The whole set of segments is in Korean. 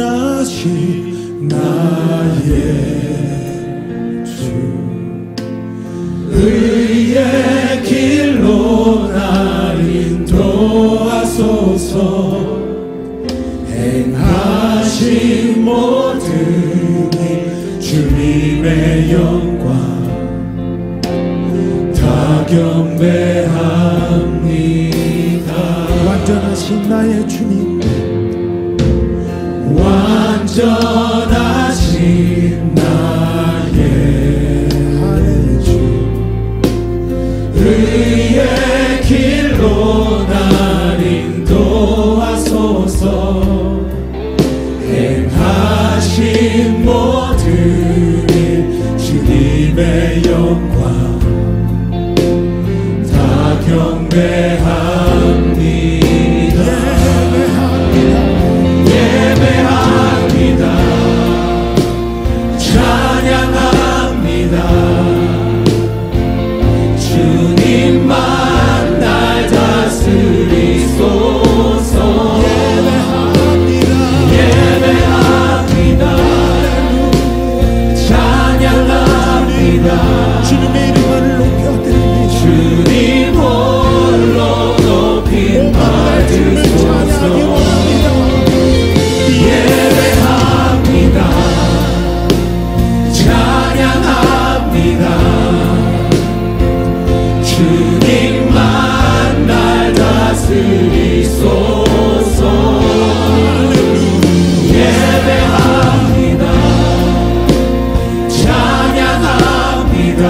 완전하신 나의 주, 의의 길로 날 인도하소서. 행하신 모든 일 주님의 영광 다 경배합니다. 완전하신 나의 주님, 완전하신 나의 주, 의의 길로 날 인도하소서. 행하신 모든 일 주님의 영광 다 경배합니다. 예배합니다. 찬양합니다. 주님만 날 다스리소서. 예배합니다. 찬양합니다. 주님의 이름을 높여드립니다. 주님 홀로 높임 받으소서. 예배합니다. 찬양합니다. 주님만 날 다스리소서. 예배합니다. 찬양합니다.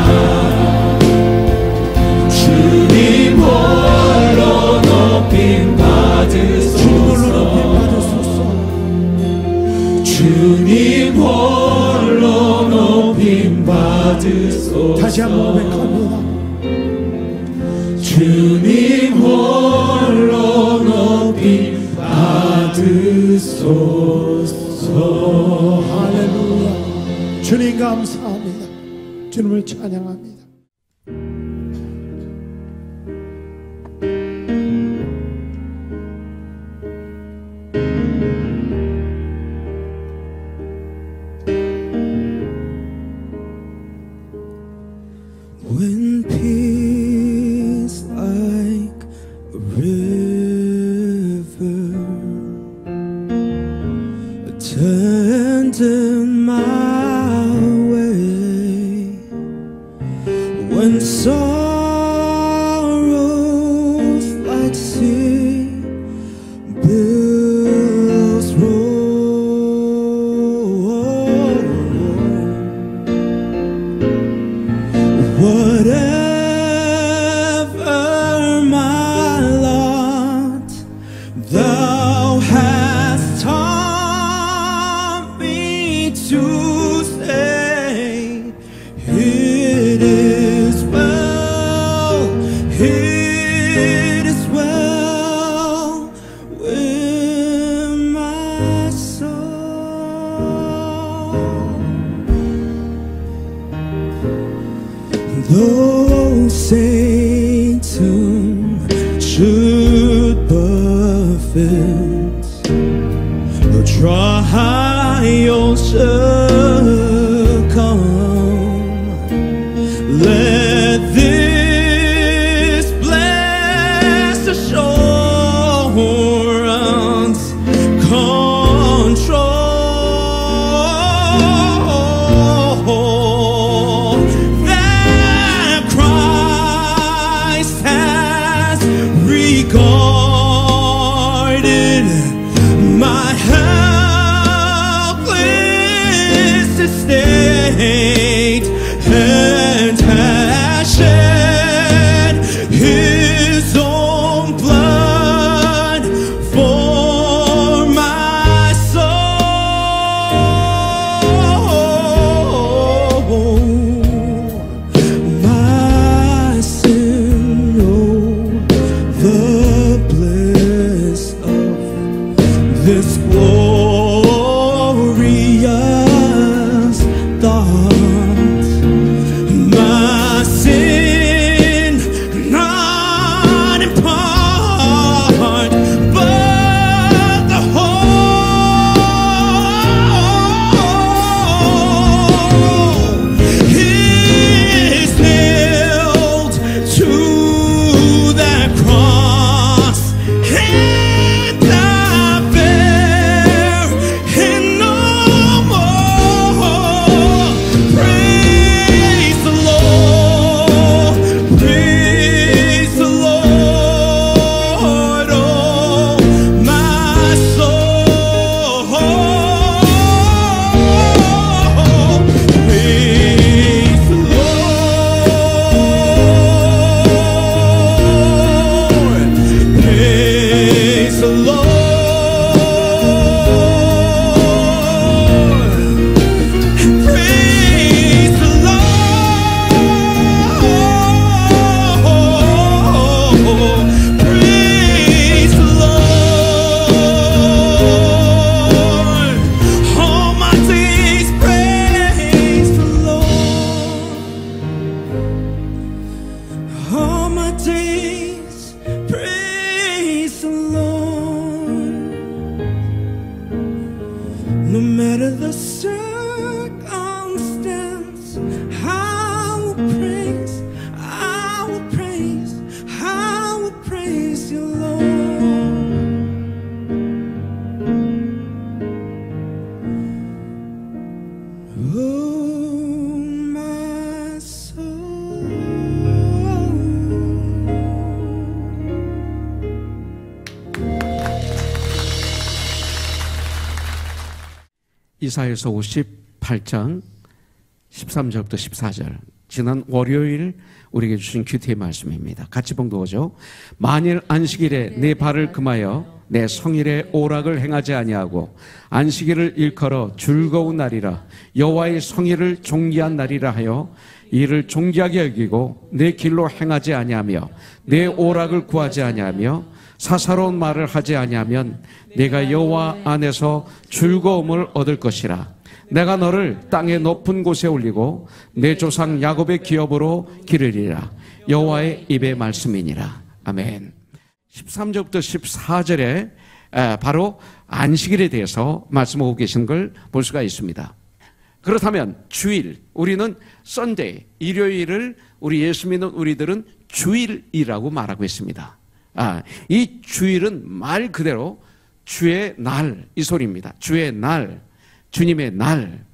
주님 홀로 높임 받으소서. 주님 홀로 높임 받으소서. 다시 한번 고백합니다. 주님 홀로 높임 받으소서. 할렐루야. 주님 감사합니다. 주님을 찬양합니다. When peace like a river turned in my way, when sorrows like sea billows roll, whatever my lot, thou hast taught me to say, it is well, it is well with my soul. Though Satan should buffet, the trials should come, let this blessed assurance control that Christ has regarded my helpless estate and has shed his own blood for my soul. My sin, oh, the bliss of my days, praise the Lord. No matter the circumstance, I will praise, I will praise, I will praise you, Lord. Oh, my soul. 이사야서 58장 13절부터 14절, 지난 월요일 우리에게 주신 큐티의 말씀입니다. 같이 봉독하죠. 만일 안식일에 내 발을 금하여 내 성일의 오락을 행하지 아니하고 안식일을 일컬어 즐거운 날이라 여호와의 성일을 존귀한 날이라 하여 이를 존귀하게 여기고 내 길로 행하지 아니하며 내 오락을 구하지 아니하며 사사로운 말을 하지 아니하면 내가 여호와 안에서 즐거움을 얻을 것이라. 내가 너를 땅의 높은 곳에 올리고 내 조상 야곱의 기업으로 기르리라. 여호와의 입의 말씀이니라. 아멘. 13절부터 14절에 바로 안식일에 대해서 말씀하고 계신 걸 볼 수가 있습니다. 그렇다면 주일, 우리는 썬데이, 일요일을 우리 예수 믿는 우리들은 주일이라고 말하고 있습니다. 이 주일은 말 그대로 주의 날, 이 소리입니다. 주의 날, 주님의 날.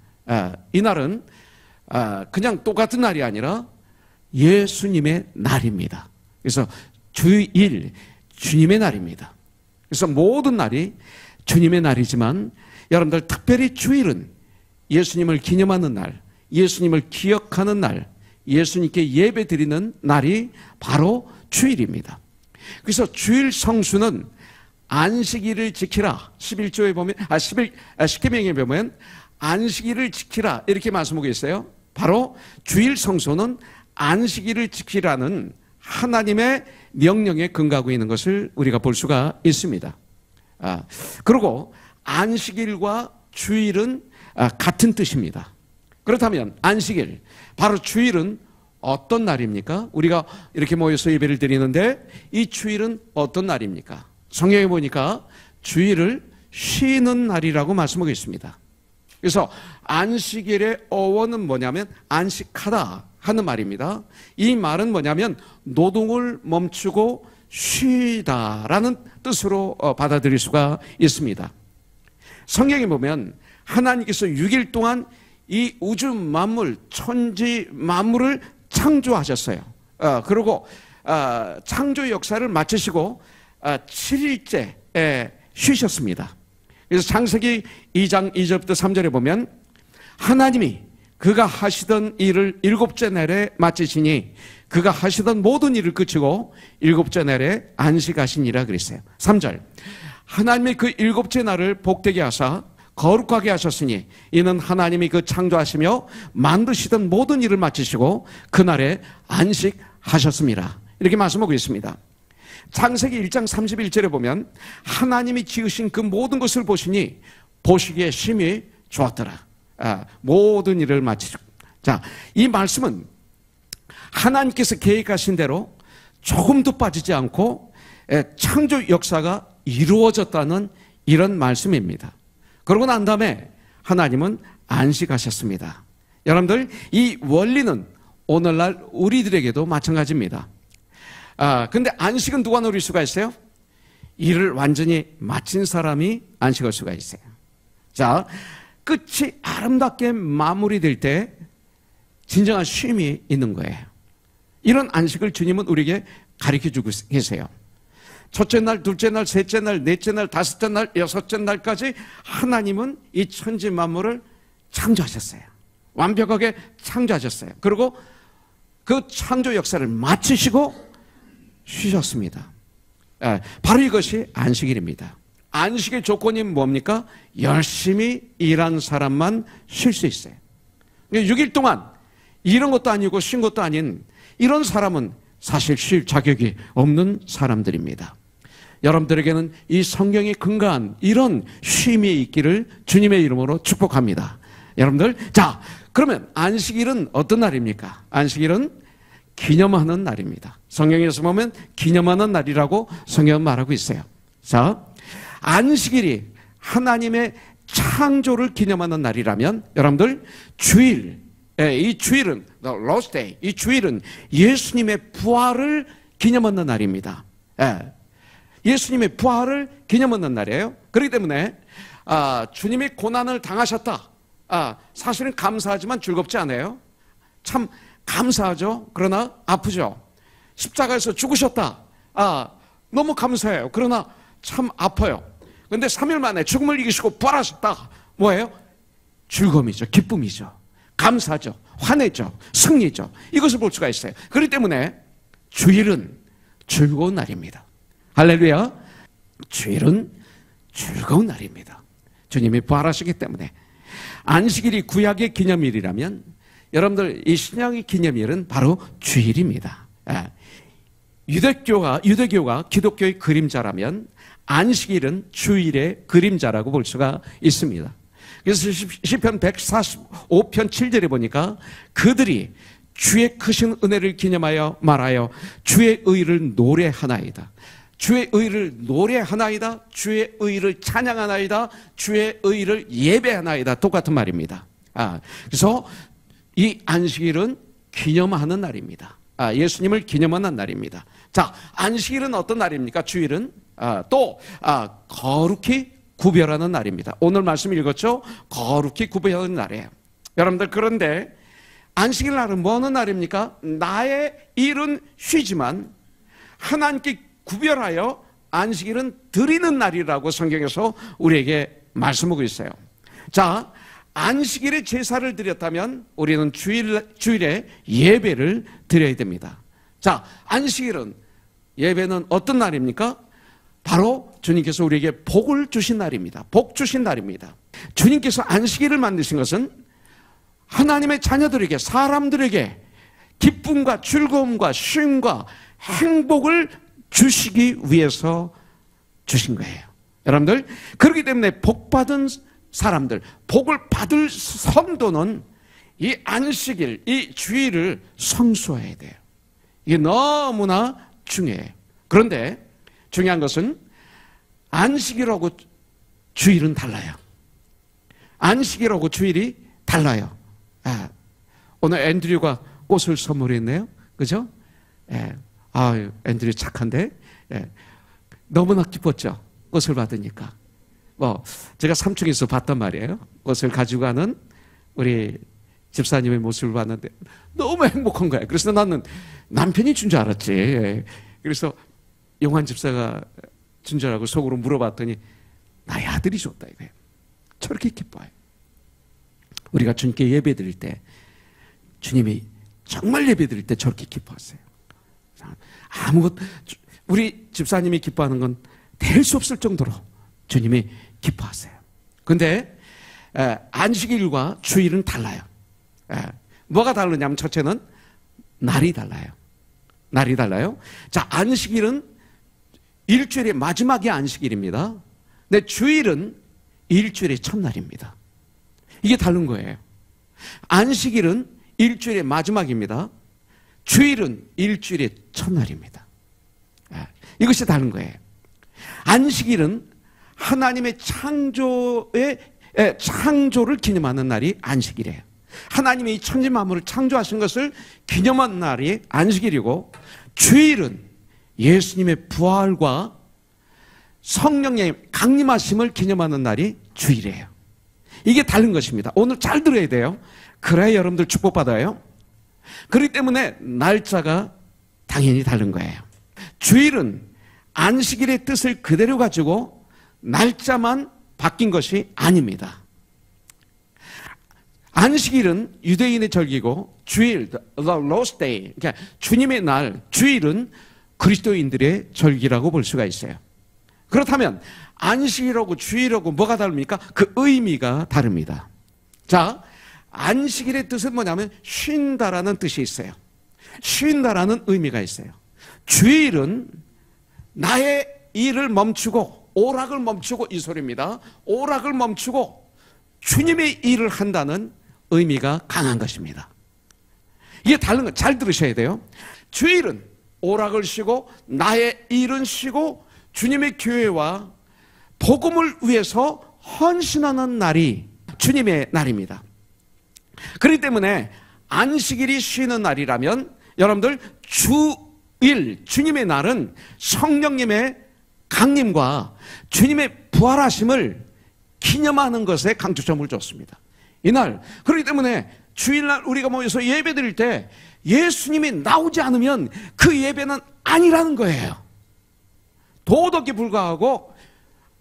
이 날은 그냥 똑같은 날이 아니라 예수님의 날입니다. 그래서 주일, 주님의 날입니다. 그래서 모든 날이 주님의 날이지만 여러분들 특별히 주일은 예수님을 기념하는 날, 예수님을 기억하는 날, 예수님께 예배 드리는 날이 바로 주일입니다. 그래서 주일 성수는 안식일을 지키라. 11조에 보면, 10계명에 보면 안식일을 지키라 이렇게 말씀하고 있어요. 바로 주일 성수는 안식일을 지키라는 하나님의 명령에 근거하고 있는 것을 우리가 볼 수가 있습니다. 그리고 안식일과 주일은 같은 뜻입니다. 그렇다면 안식일, 바로 주일은 어떤 날입니까? 우리가 이렇게 모여서 예배를 드리는데 이 주일은 어떤 날입니까? 성경에 보니까 주일을 쉬는 날이라고 말씀하고 있습니다. 그래서 안식일의 어원은 뭐냐면 안식하다 하는 말입니다. 이 말은 뭐냐면 노동을 멈추고 쉬다라는 뜻으로 받아들일 수가 있습니다. 성경에 보면 하나님께서 6일 동안 이 우주 만물, 천지 만물을 창조하셨어요. 그리고 창조 역사를 마치시고 7일째 쉬셨습니다. 그래서 창세기 2장 2절부터 3절에 보면 하나님이 그가 하시던 일을 7째 날에 마치시니 그가 하시던 모든 일을 그치고 7째 날에 안식하시니라 그랬어요. 3절, 하나님이 그 7째 날을 복되게 하사 거룩하게 하셨으니 이는 하나님이 그 창조하시며 만드시던 모든 일을 마치시고 그날에 안식하셨습니다. 이렇게 말씀하고 있습니다. 창세기 1장 31절에 보면 하나님이 지으신 그 모든 것을 보시니 보시기에 심히 좋았더라. 모든 일을 마치시고. 자, 이 말씀은 하나님께서 계획하신 대로 조금도 빠지지 않고 창조 역사가 이루어졌다는 이런 말씀입니다. 그러고 난 다음에 하나님은 안식하셨습니다. 여러분들, 이 원리는 오늘날 우리들에게도 마찬가지입니다. 근데 안식은 누가 누릴 수가 있어요? 일을 완전히 마친 사람이 안식할 수가 있어요. 자, 끝이 아름답게 마무리될 때 진정한 쉼이 있는 거예요. 이런 안식을 주님은 우리에게 가르쳐주고 계세요. 첫째 날, 둘째 날, 셋째 날, 넷째 날, 다섯째 날, 여섯째 날까지 하나님은 이 천지 만물을 창조하셨어요. 완벽하게 창조하셨어요. 그리고 그 창조 역사를 마치시고 쉬셨습니다. 바로 이것이 안식일입니다. 안식의 조건이 뭡니까? 열심히 일한 사람만 쉴 수 있어요. 6일 동안 이런 것도 아니고 쉰 것도 아닌 이런 사람은 사실 쉴 자격이 없는 사람들입니다. 여러분들에게는 이 성경에 근거한 이런 쉼이 있기를 주님의 이름으로 축복합니다. 여러분들, 자, 그러면 안식일은 어떤 날입니까? 안식일은 기념하는 날입니다. 성경에서 보면 기념하는 날이라고 성경은 말하고 있어요. 자, 안식일이 하나님의 창조를 기념하는 날이라면 여러분들 주일, 이 주일은 the Lord's Day, 이 주일은 예수님의 부활을 기념하는 날입니다. 예수님의 부활을 기념하는 날이에요. 그렇기 때문에 주님이 고난을 당하셨다. 사실은 감사하지만 즐겁지 않아요. 참 감사하죠. 그러나 아프죠. 십자가에서 죽으셨다. 너무 감사해요. 그러나 참 아파요. 그런데 3일 만에 죽음을 이기시고 부활하셨다. 뭐예요? 즐거움이죠. 기쁨이죠. 감사죠. 화내죠. 승리죠. 이것을 볼 수가 있어요. 그렇기 때문에 주일은 즐거운 날입니다. 할렐루야. 주일은 즐거운 날입니다. 주님이 부활하시기 때문에. 안식일이 구약의 기념일이라면 여러분들 이 신약의 기념일은 바로 주일입니다. 유대교가 기독교의 그림자라면 안식일은 주일의 그림자라고 볼 수가 있습니다. 그래서 시편 145편 7절에 보니까 그들이 주의 크신 은혜를 기념하여 말하여 주의 의를 노래하나이다. 주의 의를 노래하나이다. 주의 의를 찬양하나이다. 주의 의를 예배하나이다. 똑같은 말입니다. 그래서 이 안식일은 기념하는 날입니다. 예수님을 기념하는 날입니다. 자, 안식일은 어떤 날입니까? 주일은 또 거룩히 구별하는 날입니다. 오늘 말씀 읽었죠? 거룩히 구별하는 날이에요. 여러분들, 그런데 안식일 날은 뭐 하는 날입니까? 나의 일은 쉬지만 하나님께 구별하여 안식일은 드리는 날이라고 성경에서 우리에게 말씀하고 있어요. 자, 안식일에 제사를 드렸다면 우리는 주일에 예배를 드려야 됩니다. 자, 안식일은 예배는 어떤 날입니까? 바로 주님께서 우리에게 복을 주신 날입니다. 복 주신 날입니다. 주님께서 안식일을 만드신 것은 하나님의 자녀들에게, 사람들에게 기쁨과 즐거움과 쉼과 행복을 주시기 위해서 주신 거예요. 여러분들, 그렇기 때문에 복받은 사람들, 복을 받을 성도는 이 안식일, 이 주일을 성수해야 돼요. 이게 너무나 중요해요. 그런데 중요한 것은 안식일하고 주일은 달라요. 안식일하고 주일이 달라요. 오늘 앤드류가 꽃을 선물했네요. 그죠? 앤드류 착한데. 너무나 기뻤죠. 꽃을 받으니까. 제가 3층에서 봤단 말이에요. 꽃을 가지고 가는 우리 집사님의 모습을 봤는데 너무 행복한 거예요. 그래서 나는 남편이 준 줄 알았지. 그래서 용환 집사가 준 줄 알고 속으로 물어봤더니 나의 아들이 줬다 이거예요. 저렇게 기뻐요. 우리가 주님께 예배 드릴 때, 주님이 정말 예배 드릴 때 저렇게 기뻐하세요. 우리 집사님이 기뻐하는 건 될 수 없을 정도로 주님이 기뻐하세요. 그런데 안식일과 주일은 달라요. 뭐가 다르냐면 첫째는 날이 달라요. 날이 달라요. 자, 안식일은 일주일의 마지막이 안식일입니다. 근데 주일은 일주일의 첫날입니다. 이게 다른 거예요. 안식일은 일주일의 마지막입니다. 주일은 일주일의 첫날입니다. 이것이 다른 거예요. 안식일은 하나님의 창조를 기념하는 날이 안식일이에요. 하나님이 이 천지 만물을 창조하신 것을 기념하는 날이 안식일이고, 주일은 예수님의 부활과 성령의 강림하심을 기념하는 날이 주일이에요. 이게 다른 것입니다. 오늘 잘 들어야 돼요. 그래야 여러분들 축복받아요. 그렇기 때문에 날짜가 당연히 다른 거예요. 주일은 안식일의 뜻을 그대로 가지고 날짜만 바뀐 것이 아닙니다. 안식일은 유대인의 절기고, 주일, the Lord's Day, 그러니까 주님의 날, 주일은 그리스도인들의 절기라고 볼 수가 있어요. 그렇다면 안식일하고 주일하고 뭐가 다릅니까? 그 의미가 다릅니다. 자, 안식일의 뜻은 뭐냐면 쉰다라는 뜻이 있어요. 쉰다라는 의미가 있어요. 주일은 나의 일을 멈추고, 오락을 멈추고, 이 소리입니다. 오락을 멈추고 주님의 일을 한다는 의미가 강한 것입니다. 이게 다른 거 잘 들으셔야 돼요. 주일은 오락을 쉬고 나의 일은 쉬고 주님의 교회와 복음을 위해서 헌신하는 날이 주님의 날입니다. 그렇기 때문에 안식일이 쉬는 날이라면 여러분들 주일, 주님의 날은 성령님의 강림과 주님의 부활하심을 기념하는 것에 강조점을 줬습니다. 이날, 그렇기 때문에 주일날 우리가 모여서 예배 드릴 때 예수님이 나오지 않으면 그 예배는 아니라는 거예요. 도덕에 불과하고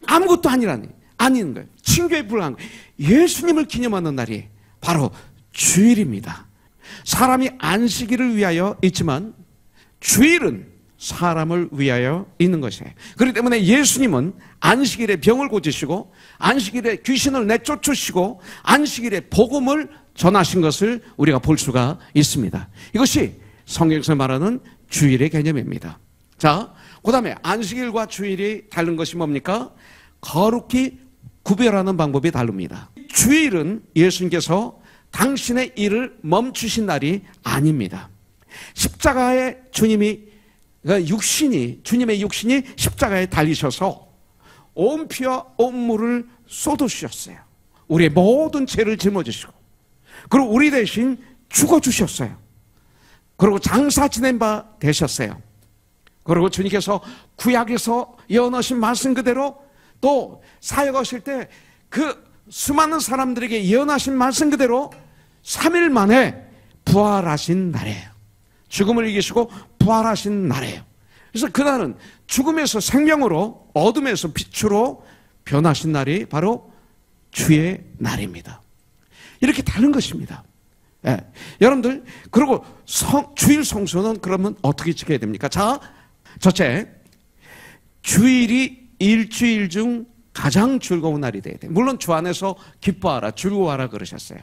아무것도 아닌 거예요. 친교에 불과한 거예요. 예수님을 기념하는 날이 바로 주일입니다. 사람이 안식일을 위하여 있지만 주일은 사람을 위하여 있는 것이에요. 그렇기 때문에 예수님은 안식일에 병을 고치시고 안식일에 귀신을 내쫓으시고 안식일에 복음을 전하신 것을 우리가 볼 수가 있습니다. 이것이 성경에서 말하는 주일의 개념입니다. 자, 그 다음에 안식일과 주일이 다른 것이 뭡니까? 거룩히 구별하는 방법이 다릅니다. 주일은 예수님께서 당신의 일을 멈추신 날이 아닙니다. 십자가에 주님의 육신이 십자가에 달리셔서 온 피와 온 물을 쏟으셨어요. 우리의 모든 죄를 짊어지시고, 그리고 우리 대신 죽어주셨어요. 그리고 장사 지낸 바 되셨어요. 그리고 주님께서 구약에서 예언하신 말씀 그대로 또 사역하실 때 그 수많은 사람들에게 예언하신 말씀 그대로 3일 만에 부활하신 날이에요. 죽음을 이기시고 부활하신 날이에요. 그래서 그날은 죽음에서 생명으로, 어둠에서 빛으로 변하신 날이 바로 주의 날입니다. 이렇게 다른 것입니다. 예. 여러분들, 그리고 주일 성수는 그러면 어떻게 지켜야 됩니까? 자, 첫째, 주일이 일주일 중 가장 즐거운 날이 돼야 돼요. 물론 주 안에서 기뻐하라, 즐거워하라 그러셨어요.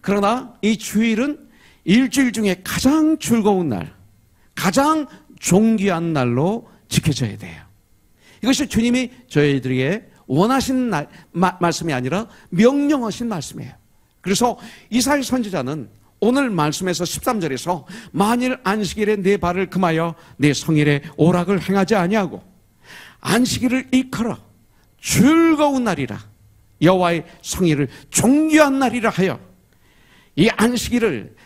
그러나 이 주일은 일주일 중에 가장 즐거운 날, 가장 존귀한 날로 지켜져야 돼요. 이것이 주님이 저희들에게 원하신 말씀이 아니라 명령하신 말씀이에요. 그래서 이사야 선지자는 오늘 말씀에서 13절에서 만일 안식일에 내 발을 금하여 내 성일에 오락을 행하지 아니하고 안식일을 일컬어 즐거운 날이라 여호와의 성일을 존귀한 날이라 하여 이 안식일을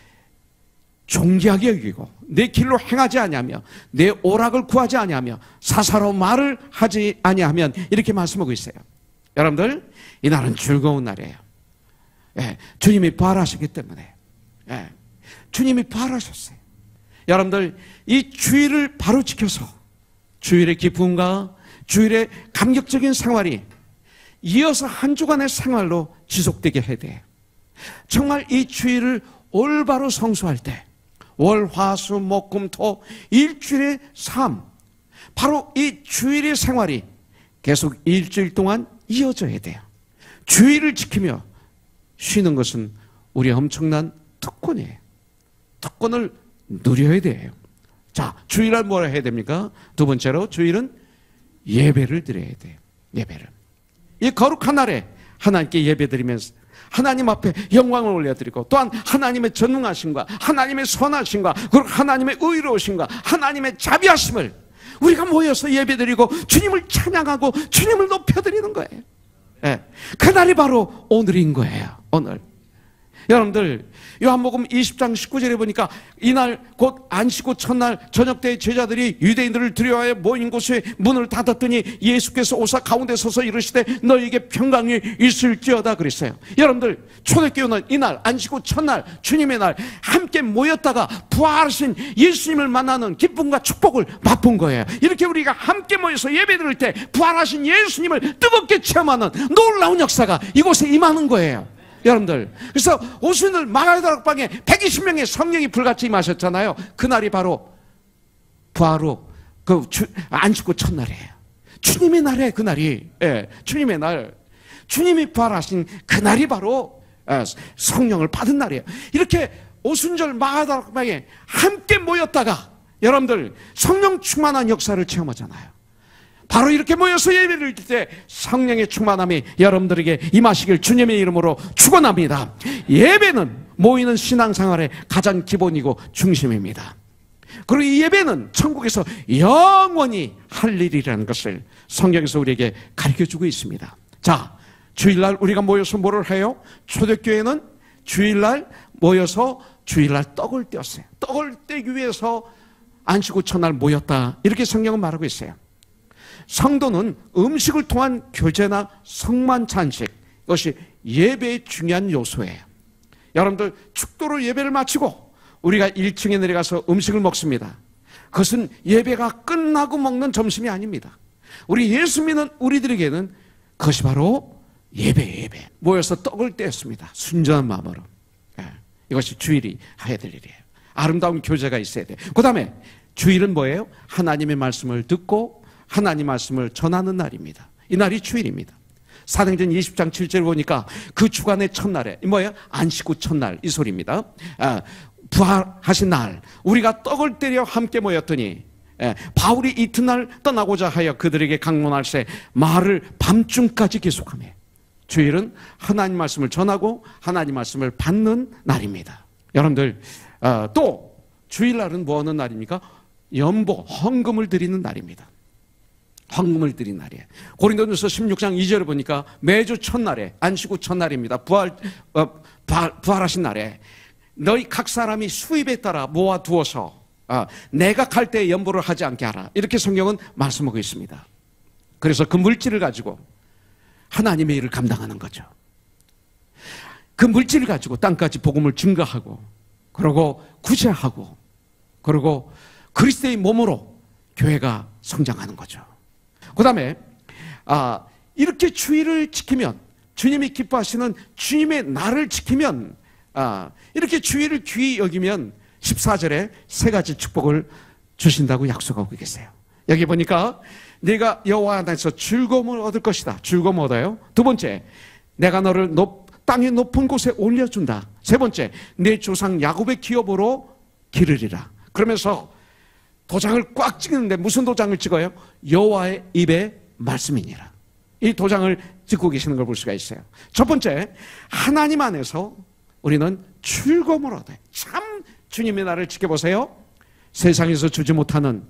존귀하게 여기고 내 길로 행하지 아니하며 내 오락을 구하지 아니하며 사사로운 말을 하지 아니하면 이렇게 말씀하고 있어요. 여러분들, 이 날은 즐거운 날이에요. 예, 주님이 부활하시기 때문에. 예, 주님이 부활하셨어요. 여러분들, 이 주일을 바로 지켜서 주일의 기쁨과 주일의 감격적인 생활이 이어서 한 주간의 생활로 지속되게 해야 돼요. 정말 이 주일을 올바로 성수할 때 월, 화, 수, 목, 금, 토 일주일의 삶, 바로 이 주일의 생활이 계속 일주일 동안 이어져야 돼요. 주일을 지키며 쉬는 것은 우리의 엄청난 특권이에요. 특권을 누려야 돼요. 자, 주일날 뭐라 해야 됩니까? 두 번째로 주일은 예배를 드려야 돼요. 예배를. 이 거룩한 날에 하나님께 예배드리면서 하나님 앞에 영광을 올려드리고 또한 하나님의 전능하심과 하나님의 선하심과 그리고 하나님의 의로우심과 하나님의 자비하심을 우리가 모여서 예배드리고 주님을 찬양하고 주님을 높여드리는 거예요. 네. 그날이 바로 오늘인 거예요. 오늘. 여러분들, 요한복음 20장 19절에 보니까 이날 곧 안식구 첫날 저녁 때 제자들이 유대인들을 두려워하여 모인 곳에 문을 닫았더니 예수께서 오사 가운데 서서 이르시되 너희에게 평강이 있을지어다 그랬어요. 여러분들, 초대교회는 이날 안식구 첫날 주님의 날 함께 모였다가 부활하신 예수님을 만나는 기쁨과 축복을 맛본 거예요. 이렇게 우리가 함께 모여서 예배드릴 때 부활하신 예수님을 뜨겁게 체험하는 놀라운 역사가 이곳에 임하는 거예요. 여러분들, 그래서 오순절 마가다락방에 120명의 성령이 불같이 임하셨잖아요. 그날이 바로 부활후 안식구 첫날이에요. 주님의 날에 그날이, 예, 주님의 날, 주님이 부활하신 그날이 바로 성령을 받은 날이에요. 이렇게 오순절 마가다락방에 함께 모였다가 여러분들 성령 충만한 역사를 체험하잖아요. 바로 이렇게 모여서 예배를 드릴 때 성령의 충만함이 여러분들에게 임하시길 주님의 이름으로 축원합니다. 예배는 모이는 신앙생활의 가장 기본이고 중심입니다. 그리고 이 예배는 천국에서 영원히 할 일이라는 것을 성경에서 우리에게 가르쳐주고 있습니다. 자, 주일날 우리가 모여서 뭐를 해요? 초대교회는 주일날 모여서 주일날 떡을 떼었어요. 떡을 떼기 위해서 안식 후 첫날 모였다, 이렇게 성경은 말하고 있어요. 성도는 음식을 통한 교제나 성만 찬식, 이것이 예배의 중요한 요소예요. 여러분들, 축도로 예배를 마치고 우리가 1층에 내려가서 음식을 먹습니다. 그것은 예배가 끝나고 먹는 점심이 아닙니다. 우리 예수 믿는 우리들에게는 그것이 바로 예배. 모여서 떡을 떼었습니다. 순전한 마음으로. 이것이 주일이 해야 될 일이에요. 아름다운 교제가 있어야 돼요. 그 다음에 주일은 뭐예요? 하나님의 말씀을 듣고 하나님 말씀을 전하는 날입니다. 이 날이 주일입니다. 사도행전 20장 7절 보니까 그 주간의 첫날에, 뭐예요? 안식 후 첫날, 이 소리입니다. 부활하신 날, 우리가 떡을 떼려 함께 모였더니 바울이 이튿날 떠나고자 하여 그들에게 강론할새 말을 밤중까지 계속하며. 주일은 하나님 말씀을 전하고 하나님 말씀을 받는 날입니다. 여러분들, 또 주일날은 뭐 하는 날입니까? 연보, 헌금을 드리는 날입니다. 헌금을 드리는 날이에요. 고린도전서 16장 2절을 보니까 매주 첫날에, 안식 후 첫날입니다. 부활하신 날에 너희 각 사람이 수입에 따라 모아두어서 내가 갈 때 연보를 하지 않게 하라, 이렇게 성경은 말씀하고 있습니다. 그래서 그 물질을 가지고 하나님의 일을 감당하는 거죠. 그 물질을 가지고 땅까지 복음을 증거하고, 그리고 구제하고, 그리고 그리스도의 몸으로 교회가 성장하는 거죠. 그 다음에 이렇게 주일을 지키면, 주님이 기뻐하시는 주님의 날을 지키면, 이렇게 주일을 귀히 여기면 14절에 세 가지 축복을 주신다고 약속하고 계세요. 여기 보니까 네가 여호와 안에서 즐거움을 얻을 것이다. 즐거움을 얻어요. 두 번째, 내가 너를 땅의 높은 곳에 올려준다. 세 번째, 내 조상 야곱의 기업으로 기르리라. 그러면서 도장을 꽉 찍는데 무슨 도장을 찍어요? 여호와의 입의 말씀이니라. 이 도장을 찍고 계시는 걸 볼 수가 있어요. 첫 번째, 하나님 안에서 우리는 즐거움을 얻어요. 참 주님의 날을 지켜보세요. 세상에서 주지 못하는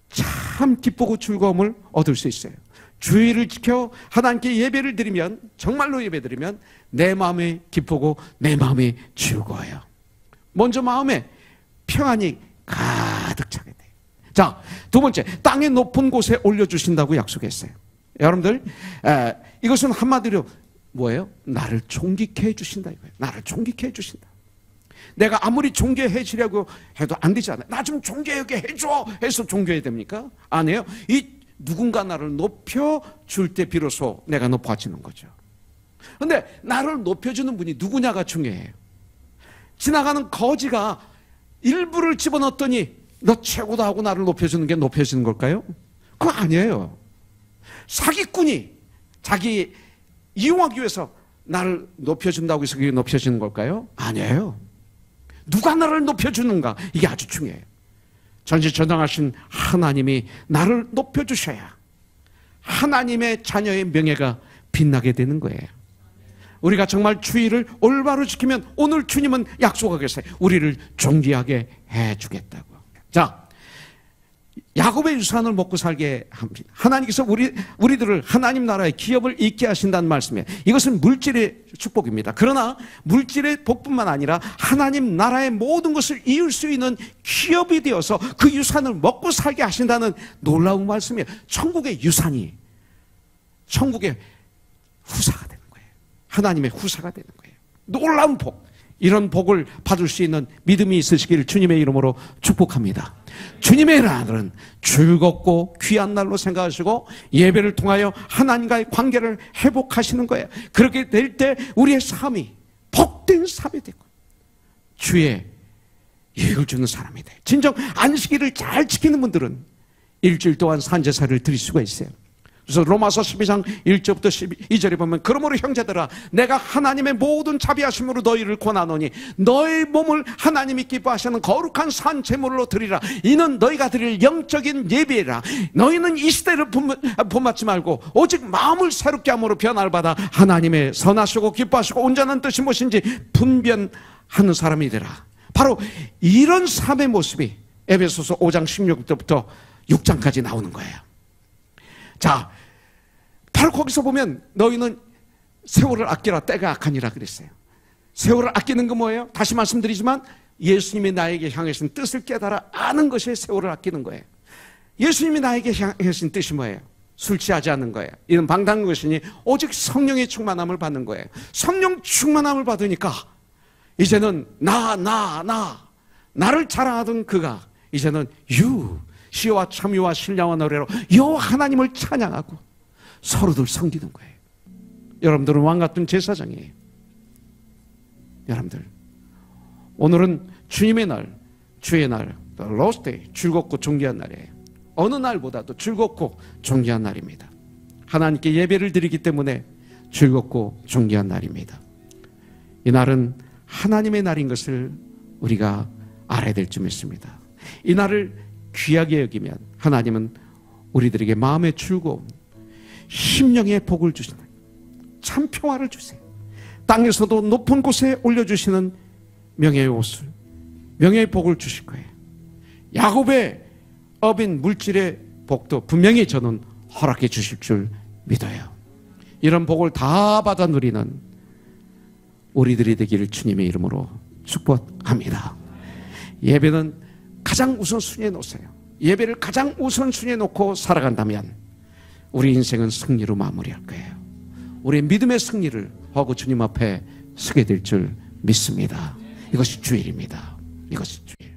참 기쁘고 즐거움을 얻을 수 있어요. 주일을 지켜 하나님께 예배를 드리면, 정말로 예배 드리면 내 마음이 기쁘고 내 마음이 즐거워요. 먼저 마음에 평안이 가득 차게 돼요. 자, 두 번째, 땅의 높은 곳에 올려주신다고 약속했어요. 여러분들, 이것은 한마디로 뭐예요? 나를 존귀케 해주신다 이거예요. 나를 존귀케 해주신다. 내가 아무리 존귀해 주려고 해도 안 되잖아요. 나 좀 존귀하게 해줘 해서 존귀해야 됩니까? 아니에요. 이 누군가 나를 높여줄 때 비로소 내가 높아지는 거죠. 그런데 나를 높여주는 분이 누구냐가 중요해요. 지나가는 거지가 일부를 집어넣었더니 너 최고다 하고 나를 높여주는 게 높여지는 걸까요? 그거 아니에요. 사기꾼이 자기 이용하기 위해서 나를 높여준다고 해서 그게 높여지는 걸까요? 아니에요. 누가 나를 높여주는가, 이게 아주 중요해요. 전지전능하신 하나님이 나를 높여주셔야 하나님의 자녀의 명예가 빛나게 되는 거예요. 우리가 정말 주의를 올바로 지키면 오늘 주님은 약속하겠어요. 우리를 존귀하게 해주겠다고. 자, 야곱의 유산을 먹고 살게 합니다. 하나님께서 우리들을 하나님 나라의 기업을 잇게 하신다는 말씀이에요. 이것은 물질의 축복입니다. 그러나 물질의 복뿐만 아니라 하나님 나라의 모든 것을 이을 수 있는 기업이 되어서 그 유산을 먹고 살게 하신다는 놀라운 말씀이에요. 천국의 유산이 천국의 후사가 되는 거예요. 하나님의 후사가 되는 거예요. 놀라운 복. 이런 복을 받을 수 있는 믿음이 있으시기를 주님의 이름으로 축복합니다. 주님의 날은 즐겁고 귀한 날로 생각하시고 예배를 통하여 하나님과의 관계를 회복하시는 거예요. 그렇게 될 때 우리의 삶이 복된 삶이 되고 주의 유익을 주는 사람이 돼요. 진정 안식일을 잘 지키는 분들은 일주일 동안 산제사를 드릴 수가 있어요. 그래서 로마서 12장 1절부터 12절에 보면 그러므로 형제들아 내가 하나님의 모든 자비하심으로 너희를 권하노니 너희 몸을 하나님이 기뻐하시는 거룩한 산 제물로 드리라. 이는 너희가 드릴 영적인 예배라. 너희는 이 시대를 본받지 말고 오직 마음을 새롭게 함으로 변화를 받아 하나님의 선하시고 기뻐하시고 온전한 뜻이 무엇인지 분별하라 하는 사람이 되라. 바로 이런 삶의 모습이 에베소서 5장 16절부터 6장까지 나오는 거예요. 자, 바로 거기서 보면 너희는 세월을 아끼라 때가 악하니라 그랬어요. 세월을 아끼는 건 뭐예요? 다시 말씀드리지만 예수님이 나에게 향하신 뜻을 깨달아 아는 것이 세월을 아끼는 거예요. 예수님이 나에게 향하신 뜻이 뭐예요? 술 취하지 않는 거예요. 이는 방탕한 것이니 오직 성령의 충만함을 받는 거예요. 성령 충만함을 받으니까 이제는 나를 자랑하던 그가 이제는 시와 참유와 신령과 노래로 여호와 하나님을 찬양하고 서로들 섬기는 거예요. 여러분들은 왕같은 제사장이에요. 여러분들, 오늘은 주님의 날, 주의 날, 로스데이, 즐겁고 존귀한 날이에요. 어느 날보다도 즐겁고 존귀한 날입니다. 하나님께 예배를 드리기 때문에 즐겁고 존귀한 날입니다. 이 날은 하나님의 날인 것을 우리가 알아야 될 줄 믿습니다. 이 날을 귀하게 여기면 하나님은 우리들에게 마음의 즐거움, 심령의 복을 주시는 참 평화를 주세요. 땅에서도 높은 곳에 올려주시는 명예의 옷을, 명예의 복을 주실 거예요. 야곱의 업인 물질의 복도 분명히 저는 허락해 주실 줄 믿어요. 이런 복을 다 받아 누리는 우리들이 되기를 주님의 이름으로 축복합니다. 예배는 가장 우선순위에 놓으세요. 예배를 가장 우선순위에 놓고 살아간다면 우리 인생은 승리로 마무리할 거예요. 우리의 믿음의 승리를 하고 주님 앞에 서게 될 줄 믿습니다. 이것이 주일입니다. 이것이 주일.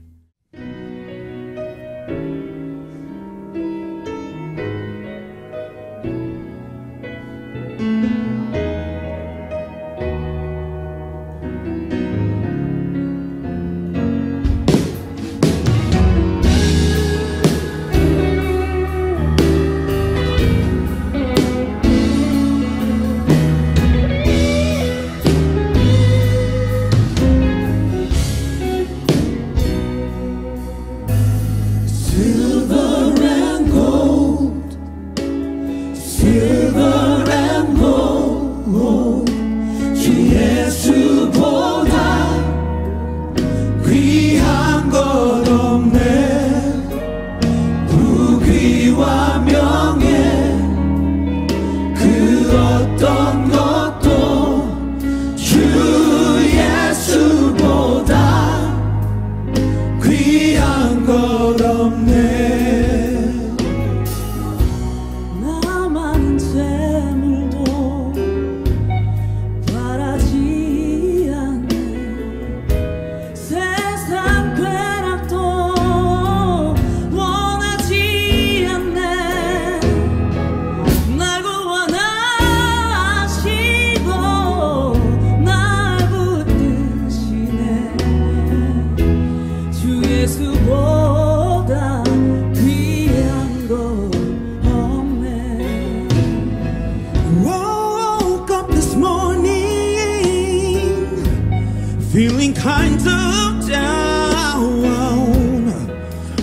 Feeling kind of down,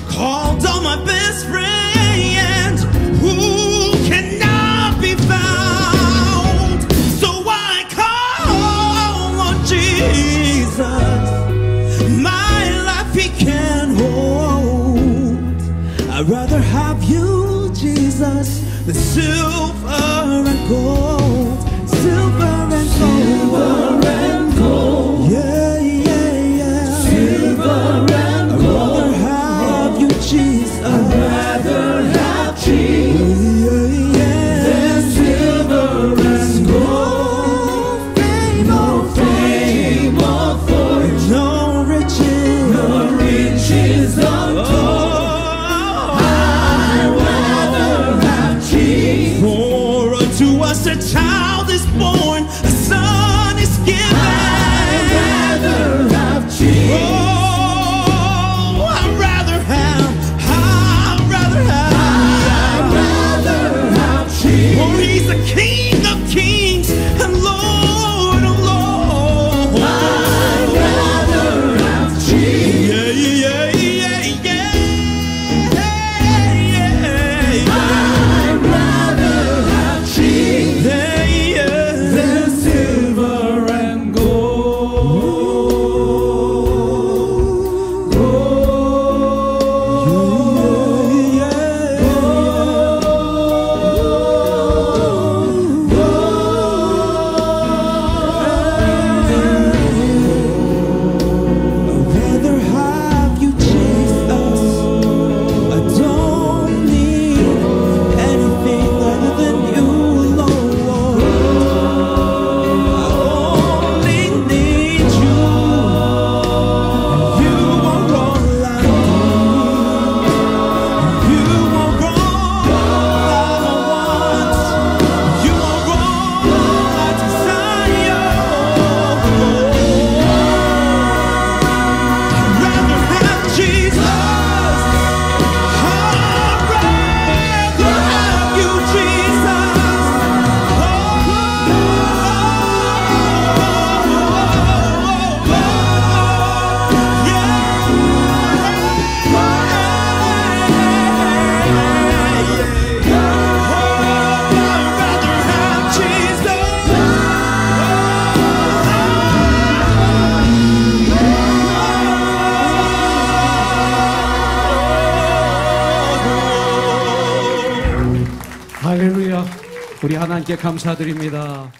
called on my best friend who cannot be found. So I call on Jesus, my life he can hold. I'd rather have you, Jesus, than silver and gold. Silver and gold. Silver and gold. Yeah, yeah, yeah. Silver and gold. I'd rather have you, Jesus. I'd rather have Jesus. Yeah, yeah. Than silver and gold. No fame or fortune. No riches. No riches untold. I'd rather have Jesus. For unto us a child is born, a son is given. I'd rather have Jesus. Oh, I'd rather have Jesus. For he's the King of kings and Lord of lords. I'd rather have Jesus. Yeah, yeah, yeah, yeah, yeah, yeah. I'd rather have Jesus. Yeah, yeah. 할렐루야. 우리 하나님께 감사드립니다.